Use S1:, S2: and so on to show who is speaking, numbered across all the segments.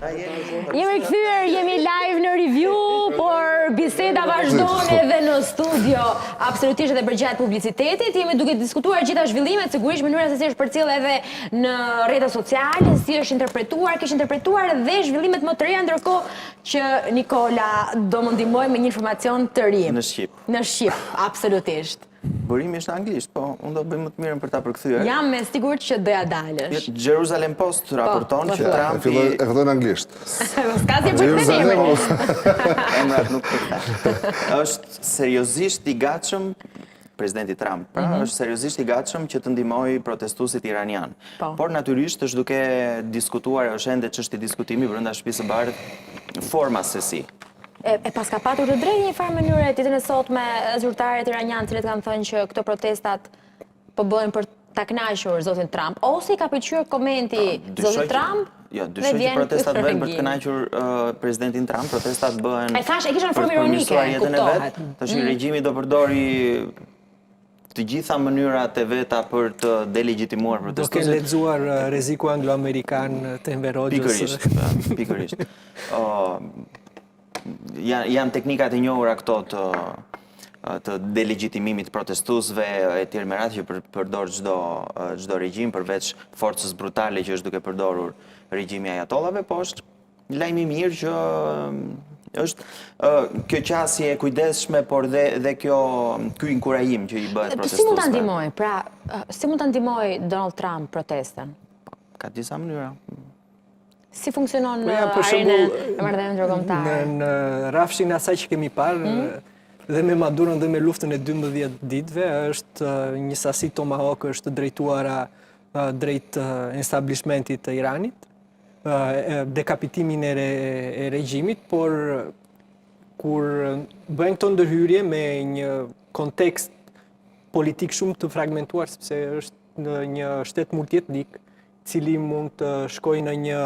S1: Jemi kthyer, jemi live në review, por biseda vazhdon edhe në studio. Absolutisht edhe përgjatë publicitetit, jemi duke diskutuar gjitha zhvillimet, sigurisht mënyra se si është përcjellë edhe në rrjetet sociale, si është interpretuar, kish interpretuar edhe zhvillimet më të reja, ndërkohë që Nikola do më ndihmoj me një informacion të ri.
S2: Në Shqip.
S1: Në Shqip, absolutisht.
S2: Burimi është anglisht, po unë do bëj më të mirën për ta përkthyer.
S1: Jam me sigurt që doja dalësh.
S2: Jerusalem Post raporton që Trumpi
S3: e fillon anglisht.
S1: S'ka si për
S2: emrat nuk përkthehen. Është seriozisht i gatshëm presidenti Trump, pra është seriozisht i gatshëm që të ndihmojë protestuesit iranian. Por natyrisht është duke diskutuar, është ende çështje diskutimi brenda Shtëpisë së Bardhë, forma se si.
S1: E pas ka patur të drejtë një farë mënyrë ditën e sotme zyrtarët iranianë, cilët kanë thënë që këto protestat po bëhen për ta kënaqur zotin Trump, ose i ka pëlqyer komenti zotit Trump?
S2: Jo, dyshoj që protestat bëhen për të kënaqur presidentin Trump, protestat bëhen.
S1: E thash, e kisha në formë ironike, kuptohet.
S2: Tash regjimi do përdori të gjitha mënyrat e veta për të delegitimuar protestuesit.
S4: Do ke lexuar Rreziku anglo-amerikan të Enver Hoxhës.
S2: Pikërisht. Janë teknikat e njohura këto të delegitimimit protestuesve etj me radhë që përdor çdo regjim përveç forcës brutale që është duke përdorur regjimi ajatollave, po është lajm i mirë që është kjo qasje e kujdesshme, por dhe ky inkurajim që i bëhet protestuesve.
S1: Si mund ta ndihmoj? Pra, si mund ta ndihmoj Donald Trump protestën?
S2: Ka disa mënyra.
S1: Si funksionon arena e marrëdhënieve ndërkombëtare?
S4: Në rafshin e asaj që kemi parë, dhe me Madurën dhe me luftën e 12 ditëve, është një sasi Tomahawk është drejtuara drejt establishmentit të Iranit, dekapitimin e regjimit, por kur bëjnë këto ndërhyrje me një kontekst politik shumë të fragmentuar, sepse është në një shtet multietnik, cili mund të shkojë në një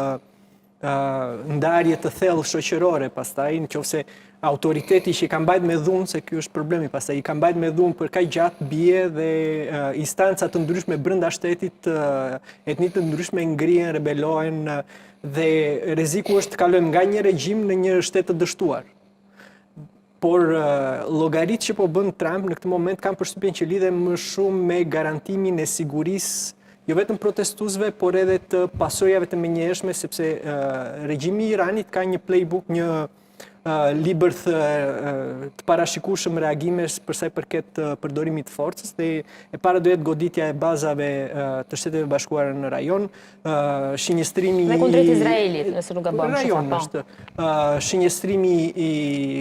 S4: ndarje të thellë shoqërore pastaj, nëse autoriteti që i ka mbajtur me dhunë, se ky është problemi pastaj, i ka mbajtur me dhunë për kaq gjatë, bie dhe instanca të ndryshme brenda shtetit, etni të ndryshme ngrihen, rebelohen dhe rreziku është të kalojmë nga një regjim në një shtet të dështuar. Por llogaritë që po bën Trump në këtë moment kanë përshtypjen që lidhen më shumë me garantimin e sigurisë jo vetëm protestuesve, por edhe të pasojave të menjëhershme, sepse regjimi i Iranit ka një playbook, një libër të parashikueshëm reagimesh për sa i përket përdorimit të forcës, dhe e para do jetë goditja e bazave të Shteteve Bashkuara në rajon, shinjestrimi
S1: me kundrejt Izraelit, nëse nuk gabon,
S4: rajon është, shinjestrimi i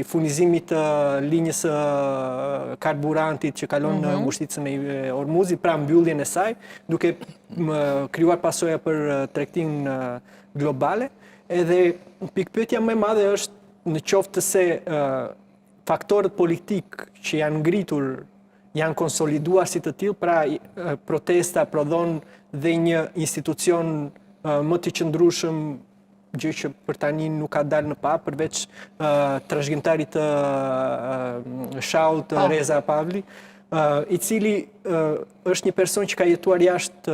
S4: furnizimit të linjës karburantit që kalon në ngushticën e Ormuzit, pra mbylljen e saj, duke krijuar pasoja për tregtinë globale, edhe pikpyetja më e madhe është në qoftë se faktorët politik që janë ngritur, janë konsoliduar si të tillë, pra protesta prodhon dhe një institucion më të qëndrueshëm, gjë që për tani nuk ka dalë në pa, përveç trashëgimtarit të Shaut, Reza Pavli, i cili është një person që ka jetuar jashtë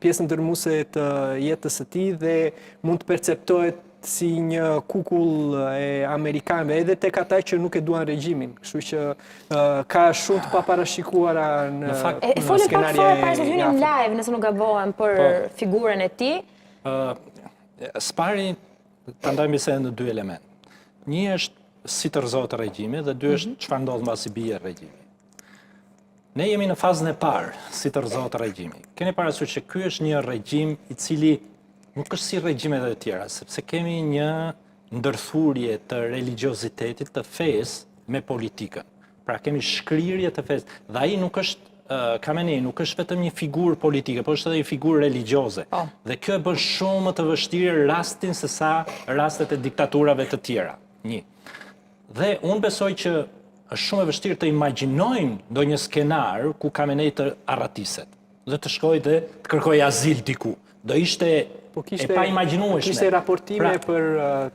S4: pjesën dërmuese të jetës së tij dhe mund të perceptohet si një kukull e amerikanëve, edhe tek ata që nuk e duan regjimin. Kështu që ka shumë të paparashikuara në skenarje.
S1: Folëm pak fare para se të hynim live, nëse nuk gabohem, për figurën e tij.
S5: Spari ta ndajmë bisedën në dy elemente. Një është si të rrezohet regjimi dhe dy është çfarë ndodh mbasi bie regjimi. Ne jemi në fazën e parë si të rrezohet regjimi. Keni parasysh që ky është një regjim i cili nuk është si regjimet e tjera, sepse kemi një ndërthurje të religiozitetit të fesë me politikën. Pra kemi shkrirje të fesë. Dhe ai nuk është, Khamenei nuk është vetëm një figurë politike, por është edhe një figurë religioze. Dhe kjo e bën shumë më të vështirë rastin se sa rastet e diktaturave të tjera. Një. Dhe unë besoj që është shumë e vështirë të imagjinojmë ndonjë skenar ku Khamenei të arratiset dhe të shkojë dhe të kërkojë azil diku. Do ishte e pa imagjinueshme.
S4: Kishte raportime për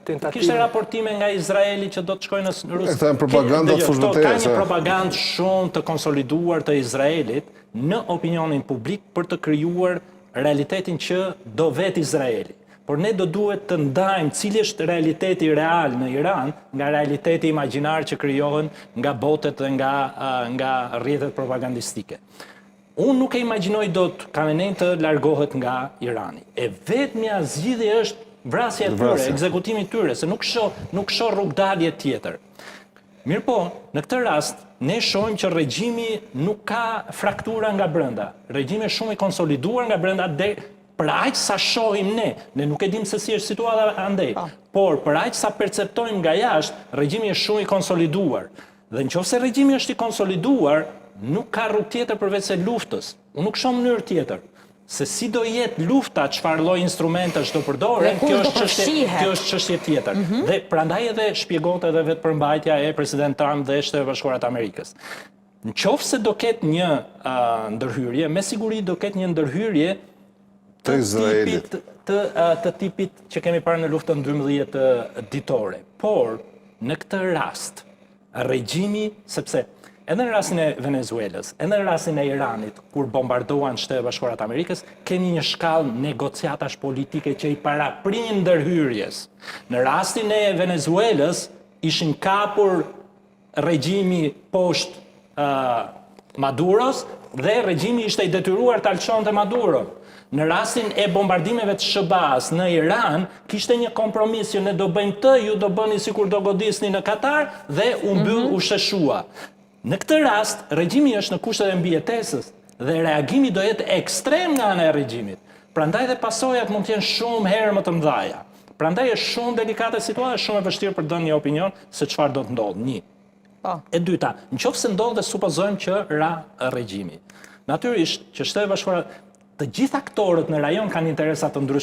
S4: tentativë.
S5: Kishte raportime nga Izraeli që do të shkojnë në Rusi.
S3: Këta janë propaganda fushbëtare.
S5: Ka një propagandë shumë të konsoliduar të Izraelit në opinionin publik për të krijuar realitetin që do vetë Izraeli. por ne do duhet të ndajmë cili është realiteti real në Iran nga realiteti imagjinar që krijohen nga botet dhe nga rrjetet propagandistike. Unë nuk e imagjinoj dot Khamenei të largohet nga Irani. E vetmja zgjidhje është vrasja e tyre, ekzekutimi i tyre, se nuk shoh rrugdalje tjetër. Mirë po, në këtë rast, ne shohim që regjimi nuk ka fraktura nga brenda. Regjimi është shumë i konsoliduar nga brenda për aq sa shohim ne nuk e dim se si është situata andej, por për aq sa perceptojmë nga jashtë, regjimi është shumë i konsoliduar. Dhe nëse regjimi është i konsoliduar, nuk ka rrugë tjetër përveç se luftës. Unë nuk shoh mënyrë tjetër. Se si do jetë lufta, çfarë lloj instrumentash do përdoren, kjo është çështje tjetër. Dhe prandaj edhe shpjegohet edhe vetë përmbajtja e president Trump dhe Shtetet Bashkuara të Amerikës. Nëse do ketë një ndërhyrje, me siguri do ketë një ndërhyrje të tipit që kemi parë në luftën 12 ditore. Por në këtë rast, regjimi, sepse edhe në rastin e Venezuelës, edhe në rastin e Iranit, kur bombardohan Shtetet Bashkuara të Amerikës, kemi një shkallë negociatash politike që i paraprin ndërhyrjes. Në rastin e Venezuelës, ishin kapur regjimi poshtë Maduros dhe regjimi ishte i detyruar të alçonte Maduron. Në rastin e bombardimeve të SBA-s në Iran, kishte një kompromis që ne do bëjmë të, ju do bëni sikur do godisni në Katar dhe u mbyll u sheshua. Në këtë rast, regjimi është në kushtet e mbijetesës dhe reagimi do jetë ekstrem nga ana e regjimit. Prandaj dhe pasojat mund të jenë shumë herë më të mëdha. Prandaj është shumë delikate situata, shumë e vështirë për të dhënë një opinion se çfarë do të ndodhë. Një. E dyta, nëse ndodh dhe supozojmë që ra regjimi. Natyrisht që Shtetet Bashkuara, të gjithë aktorët në rajon kanë interesa të ndryshme.